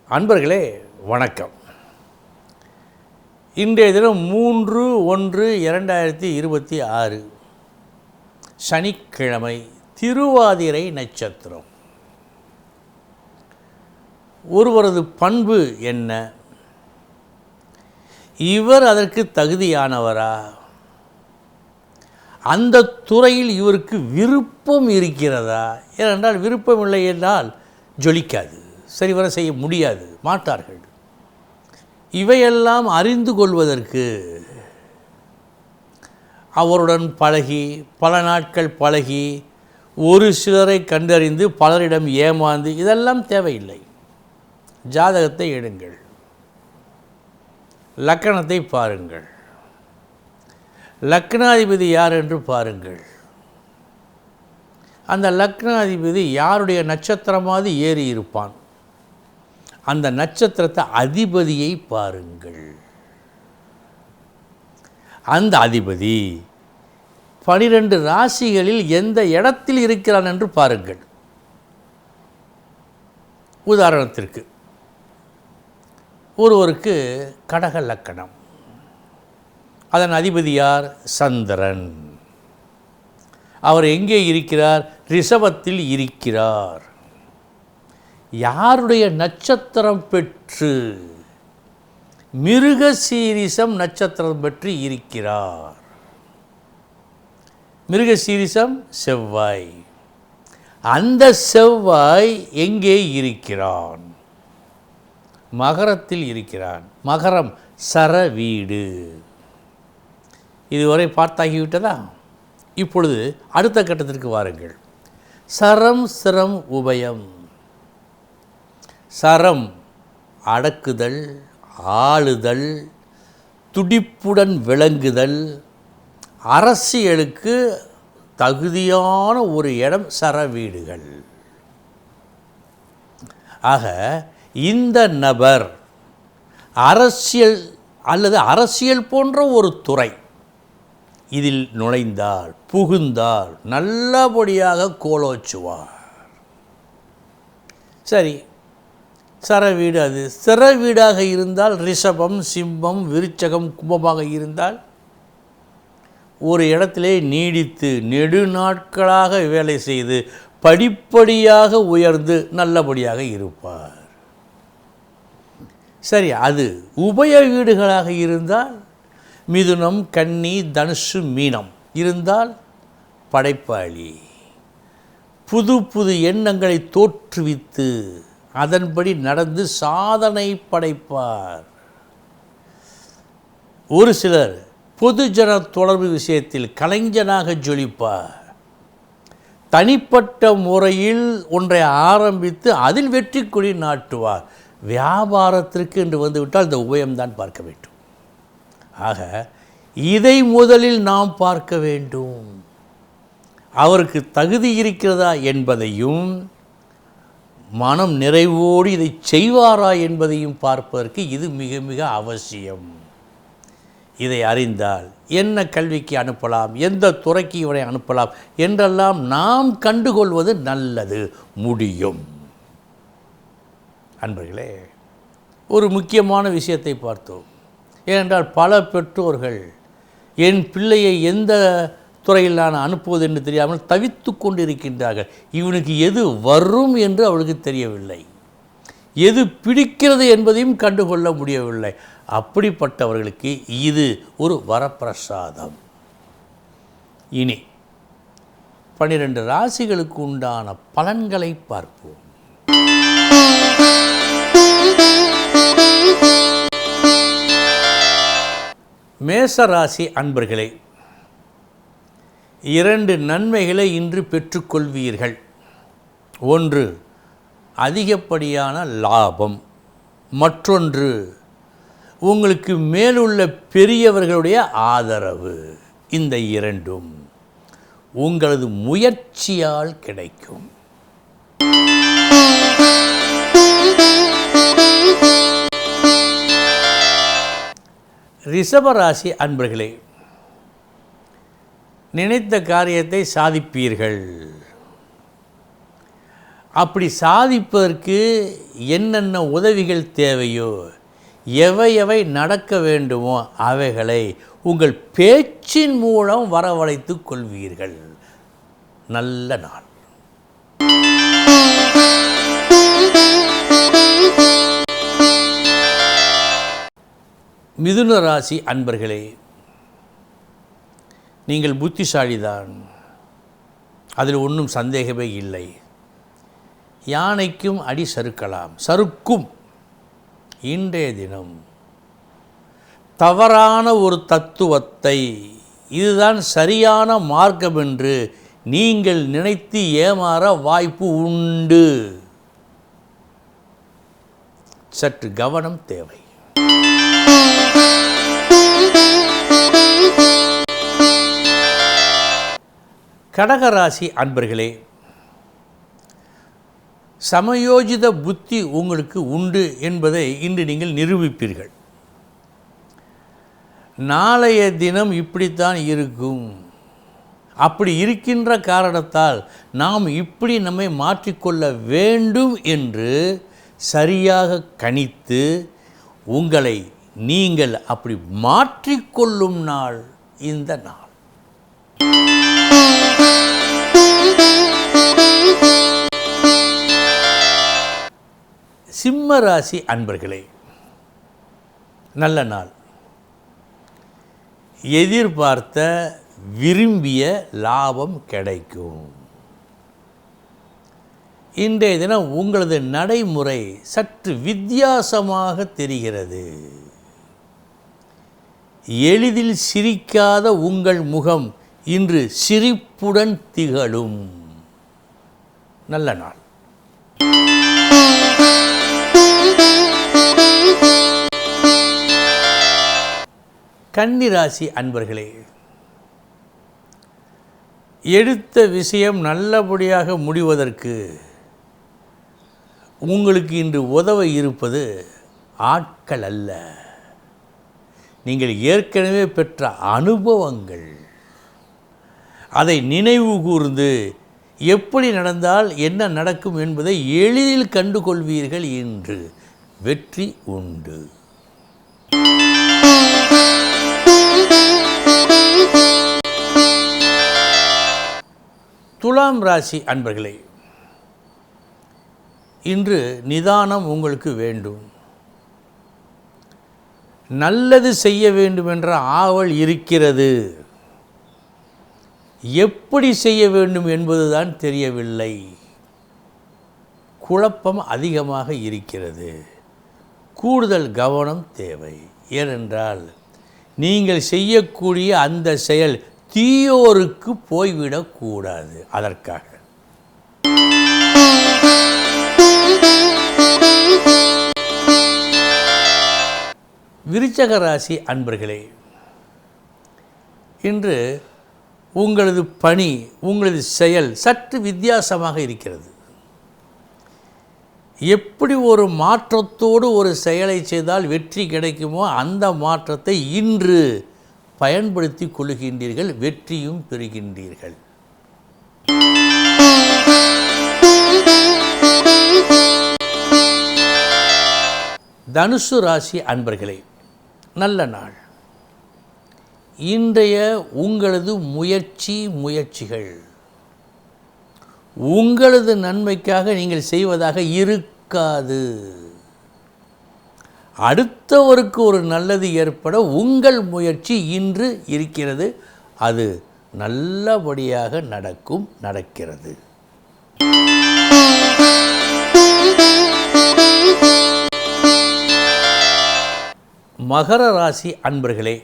அன்பர்களே வணக்கம். இன்றைய தினம் 3/1/2026 சனிக்கிழமை, திருவாதிரை நட்சத்திரம். ஒருவரது பண்பு என்ன? இவர் அதற்கு தகுதியானவரா? அந்த துறையில் இவருக்கு விருப்பம் இருக்கிறதா? ஏனென்றால் விருப்பம் இல்லை என்றால் ஜொலிக்காது, சரிவர செய்ய முடியாது, மாட்டார்கள். இவையெல்லாம் அறிந்து கொள்வதற்கு அவருடன் பழகி, பல நாட்கள் பழகி, ஒரு சிலரை கண்டறிந்து பலரிடம் ஏமாந்து, இதெல்லாம் தேவையில்லை. ஜாதகத்தை எடுங்கள், லக்கணத்தை பாருங்கள், லக்னாதிபதி யார் என்று பாருங்கள். அந்த லக்னாதிபதி யாருடைய நட்சத்திரமாவது ஏறி இருப்பான். அந்த நட்சத்திரத்தை அதிபதியை பாருங்கள். அந்த அதிபதி 12 ராசிகளில் எந்த இடத்தில் இருக்கிறான் என்று பாருங்கள். உதாரணத்திற்கு ஒருவருக்கு கடக லக்கணம், அதன் அதிபதி யார்? சந்திரன். அவர் எங்கே இருக்கிறார்? ரிஷபத்தில் இருக்கிறார். யாருடைய நட்சத்திரம் பெற்று? மிருகசீரிஷம் நட்சத்திரம் பெற்று இருக்கிறார். மிருகசீரிஷம் செவ்வாய். அந்த செவ்வாய் எங்கே இருக்கிறான்? மகரத்தில் இருக்கிறான். மகரம் சர வீடு. இதுவரை பார்த்தாகிவிட்டதா? இப்பொழுது அடுத்த கட்டத்திற்கு வாருங்கள். சரம் சிரம் உபயம். சரம் அடக்குதல், ஆளுதல், துடிப்புடன் விளங்குதல், அரசியலுக்கு தகுதியான ஒரு இடம் சர வீடுகள். ஆக இந்த நபர் அரசியல் அல்லது அரசியல் போன்ற ஒரு துறை இதில் நுழைந்தால், புகுந்தால் நல்லபடியாக கோலோச்சுவார். சரி, சர வீடு. அது சிற வீடாக இருந்தால், ரிஷபம், சிம்மம், விருச்சகம், கும்பமாக இருந்தால் ஒரு இடத்திலே நீடித்து நெடுநாட்களாக வேலை செய்து படிப்படியாக உயர்ந்து நல்லபடியாக இருப்பார். சரி, அது உபய வீடுகளாக இருந்தால், மிதுனம், கன்னி, தனுசு, மீனம் இருந்தால் படைப்பாளி. புது புது எண்ணங்களை தோற்றுவித்து அதன்படி நடந்து சாதனை படைப்பார். ஒரு சிலர் பொதுஜன தொடர்பு விஷயத்தில் கலைஞனாக ஜொலிப்பார். தனிப்பட்ட முறையில் ஒன்றை ஆரம்பித்து அதில் வெற்றி கொடி நாட்டுவார். வியாபாரத்திற்கு என்று வந்துவிட்டால் இந்த உபயம்தான் பார்க்க வேண்டும். ஆக இதை முதலில் நாம் பார்க்க வேண்டும். அவருக்கு தகுதி இருக்கிறதா என்பதையும், மனம் நிறைவோடு இதை செய்வாரா என்பதையும் பார்ப்பதற்கு இது மிக மிக அவசியம். இதை அறிந்தால் என்ன கல்விக்கு அனுப்பலாம், எந்த துறைக்கு இவரை அனுப்பலாம் என்றெல்லாம் நாம் கண்டுகொள்வது நல்லது, முடியும். அன்பர்களே, ஒரு முக்கியமான விஷயத்தை பார்த்தோம். ஏனென்றால் பல பெற்றோர்கள் என் பிள்ளையை எந்த துறையில் நான் அனுப்புவது என்று தெரியாமல் தவித்து கொண்டிருக்கின்றார்கள். இவனுக்கு எது வரும் என்று அவளுக்கு தெரியவில்லை, எது பிடிக்கிறது என்பதையும் கண்டுகொள்ள முடியவில்லை. அப்படிப்பட்டவர்களுக்கு இது ஒரு வரப்பிரசாதம். இனி 12 ராசிகளுக்கு உண்டான பலன்களை பார்ப்போம். மேசராசி அன்பர்களே, 2 நன்மைகளை இன்று பெற்றுக்கொள்வீர்கள். ஒன்று அதிகப்படியான லாபம், மற்றொன்று உங்களுக்கு மேலுள்ள பெரியவர்களுடைய ஆதரவு. இந்த இரண்டும் உங்களது முயற்சியால் கிடைக்கும். ரிஷபராசி அன்பர்களே, நினைத்த காரியத்தை சாதிப்பீர்கள். அப்படி சாதிப்பதற்கு என்னென்ன உதவிகள் தேவையோ, எவை நடக்க வேண்டுமோ அவைகளை உங்கள் பேச்சின் மூலம் வரவழைத்து கொள்வீர்கள். நல்ல நாள். மிதுன ராசி அன்பர்களே, நீங்கள் புத்திசாலிதான், அதில் ஒன்றும் சந்தேகமே இல்லை. யானைக்கும் அடி சறுக்கும். இன்றைய தினம் தவறான ஒரு தத்துவத்தை, இதுதான் சரியான மார்க்கம் என்று நீங்கள் நினைத்து ஏமாற வாய்ப்பு உண்டு. சற்று கவனம் தேவை. கடகராசி அன்பர்களே, சமயோஜித புத்தி உங்களுக்கு உண்டு என்பதை இன்று நீங்கள் நிரூபிப்பீர்கள். நாளைய தினம் இப்படித்தான் இருக்கும். அப்படி இருக்கின்ற காரணத்தால் நாம் இப்படி நம்மை மாற்றிக்கொள்ள வேண்டும் என்று சரியாக கணித்து உங்களை நீங்கள் அப்படி மாற்றிக்கொள்ளும் நாள் இந்த நாள். சிம்ம ராசி அன்பர்களே, நல்ல நாள். எதிர்பார்த்த விரும்பிய லாபம் கிடைக்கும். இன்றைய தினம் உங்களது நடைமுறை சற்று வித்தியாசமாக தெரிகிறது. எளிதில் சிரிக்காத உங்கள் முகம் இன்று சிரிப்புடன் திகழும். நல்ல நாள். கன்னிராசி அன்பர்களே, எடுத்த விஷயம் நல்லபடியாக முடிவதற்கு உங்களுக்கு இன்று உதவ இருப்பது ஆட்கள் அல்ல, நீங்கள் ஏற்கனவே பெற்ற அனுபவங்கள். அதை நினைவு கூர்ந்து எப்படி நடந்தால் என்ன நடக்கும் என்பதை எளிதில் கண்டுகொள்வீர்கள். என்று வெற்றி உண்டு. துலாம் ராசி அன்பர்களே, இன்று நிதானம் உங்களுக்கு வேண்டும். நல்லது செய்ய வேண்டும் என்ற ஆவல் இருக்கிறது. எப்படி செய்ய வேண்டும் என்பதுதான் தெரியவில்லை. குழப்பம் அதிகமாக இருக்கிறது. கூடுதல் கவனம் தேவை. ஏனென்றால் நீங்கள் செய்யக்கூடிய அந்த செயல் தீயோருக்கு போய்விடக்கூடாது. அதற்காக விருச்சக ராசி அன்பர்களே, இன்று உங்களது பணி, உங்களது செயல் சற்று வித்தியாசமாக இருக்கிறது. எப்படி ஒரு மாற்றத்தோடு ஒரு செயலை செய்தால் வெற்றி கிடைக்குமோ அந்த மாற்றத்தை இன்று பயன்படுத்தி கொள்கின்றீர்கள். வெற்றியும் பெறுகின்றீர்கள். தனுசு ராசி அன்பர்களே, நல்ல நாள். இன்றைய உங்களது முயற்சிகள் உங்களது நன்மைக்காக நீங்கள் செய்வதாக இருக்காது. அடுத்தவருக்கு ஒரு நல்லது ஏற்பட உங்கள் முயற்சி இன்று இருக்கிறது. அது நல்லபடியாக நடக்கிறது. மகர ராசி அன்பர்களே,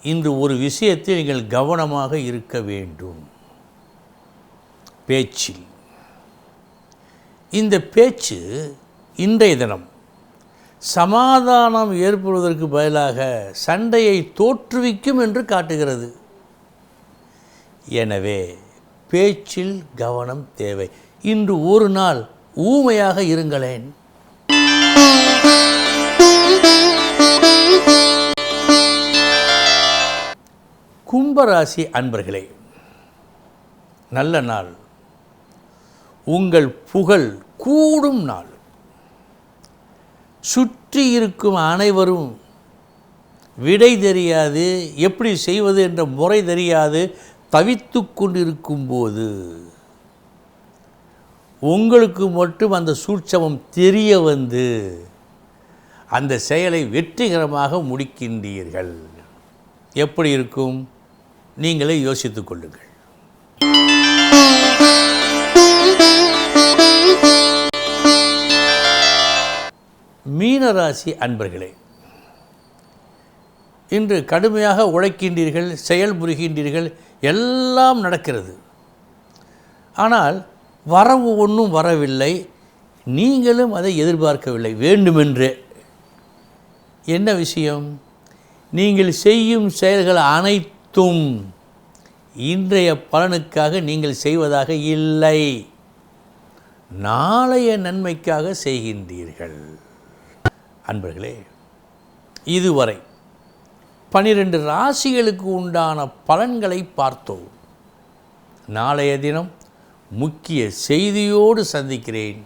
இன்று ஒரு விஷயத்தில் நீங்கள் கவனமாக இருக்க வேண்டும். பேச்சில். இந்த பேச்சு இன்றைய தினம் சமாதானம் ஏற்படுவதற்கு பதிலாக சண்டையை தோற்றுவிக்கும் என்று காட்டுகிறது. எனவே பேச்சில் கவனம் தேவை. இன்று ஒரு நாள் ஊமையாக இருங்களேன். கும்பராசி அன்பர்களே, நல்ல நாள். உங்கள் புகழ் கூடும் நாள். சுற்றி இருக்கும் அனைவரும் விடை தெரியாது, எப்படி செய்வது என்ற முறை தெரியாது தவித்து கொண்டிருக்கும்போது உங்களுக்கு மட்டும் அந்த சூட்சமம் தெரிய வந்து அந்த செயலை வெற்றிகரமாக முடிக்கின்றீர்கள். எப்படி இருக்கும்? நீங்களே யோசித்துக் கொள்ளுங்கள். மீனராசி அன்பர்களே, இன்று கடுமையாக உழைக்கின்றீர்கள், செயல்புரிகின்றீர்கள், எல்லாம் நடக்கிறது. ஆனால் வரவு ஒன்றும் வரவில்லை, நீங்களும் அதை எதிர்பார்க்கவில்லை வேண்டுமென்றே. என்ன விஷயம்? நீங்கள் செய்யும் செயல்கள் அனைத்தும் இன்றைய பலனுக்காக நீங்கள் செய்வதாக இல்லை, நாளைய நன்மைக்காக செய்கின்றீர்கள். அன்பர்களே, இதுவரை 12 ராசிகளுக்கு உண்டான பலன்களை பார்த்தோம். நாளைய தினம் முக்கிய செய்தியோடு சந்திக்கிறேன்.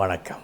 வணக்கம்.